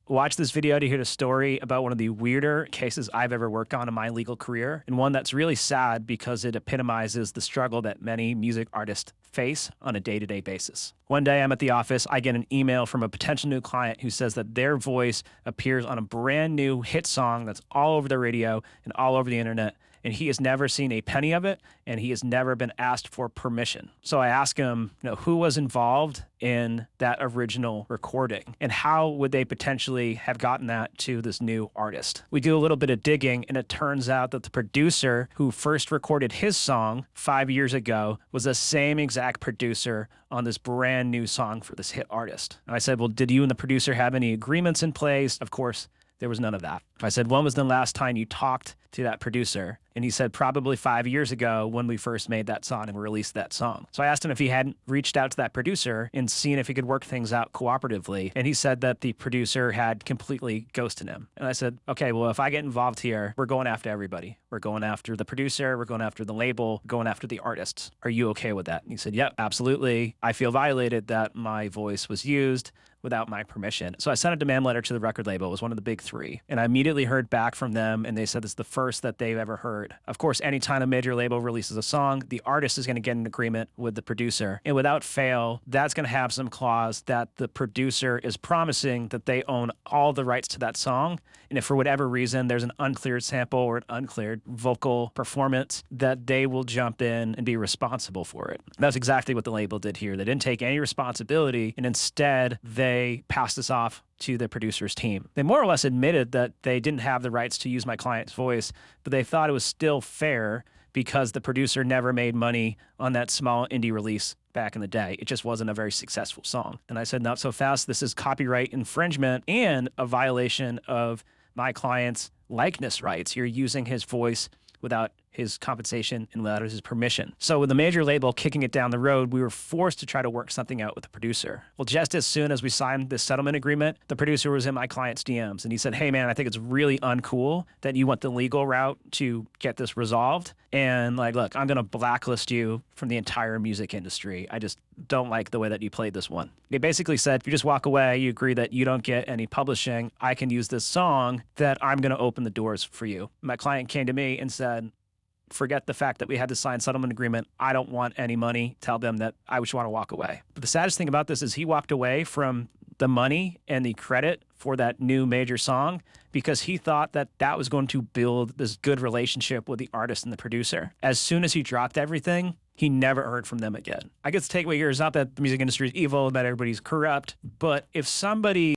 Watch this video to hear the story about one of the weirder cases I've ever worked on in my legal career, and one that's really sad because it epitomizes the struggle that many music artists face on a day-to-day basis. One day I'm at the office, I get an email from a potential new client who says that their voice appears on a brand new hit song that's all over the radio and all over the internet, and he has never seen a penny of it, and he has never been asked for permission. So I ask him, who was involved in that original recording, and how would they potentially have gotten that to this new artist? We do a little bit of digging, and it turns out that the producer who first recorded his song 5 years ago was the same exact producer on this brand new song for this hit artist. And I said, well, did you and the producer have any agreements in place? Of course, there was none of that. I said, when was the last time you talked to that producer? And he said, probably 5 years ago when we first made that song and released that song. So I asked him if he hadn't reached out to that producer and seen if he could work things out cooperatively. And he said that the producer had completely ghosted him. And I said, okay, well, if I get involved here, we're going after everybody. We're going after the producer, we're going after the label, going after the artists. Are you okay with that? And he said, yep, absolutely. I feel violated that my voice was used without my permission. So I sent a demand letter to the record label. It was one of the big three. And I immediately heard back from them, and they said it's the first that they've ever heard. Of course, anytime a major label releases a song, the artist is going to get an agreement with the producer. And without fail, that's going to have some clause that the producer is promising that they own all the rights to that song. And if for whatever reason there's an uncleared sample or an uncleared vocal performance, that they will jump in and be responsible for it. That's exactly what the label did here. They didn't take any responsibility, and instead they passed this off to the producer's team. They more or less admitted that they didn't have the rights to use my client's voice, but they thought it was still fair because the producer never made money on that small indie release back in the day. It just wasn't a very successful song. And I said, not so fast. This is copyright infringement and a violation of my client's likeness rights. You're using his voice without his compensation and without his permission. So with the major label kicking it down the road, we were forced to try to work something out with the producer. Well, just as soon as we signed this settlement agreement, the producer was in my client's DMs, and he said, hey man, I think it's really uncool that you went the legal route to get this resolved. And look, I'm gonna blacklist you from the entire music industry. I just don't like the way that you played this one. They basically said, if you just walk away, you agree that you don't get any publishing, I can use this song, that I'm gonna open the doors for you. My client came to me and said, forget the fact that we had to sign settlement agreement. I don't want any money. Tell them that I just want to walk away. But the saddest thing about this is he walked away from the money and the credit for that new major song because he thought that that was going to build this good relationship with the artist and the producer. As soon as he dropped everything, he never heard from them again. I guess the takeaway here is not that the music industry is evil, that everybody's corrupt, but if somebody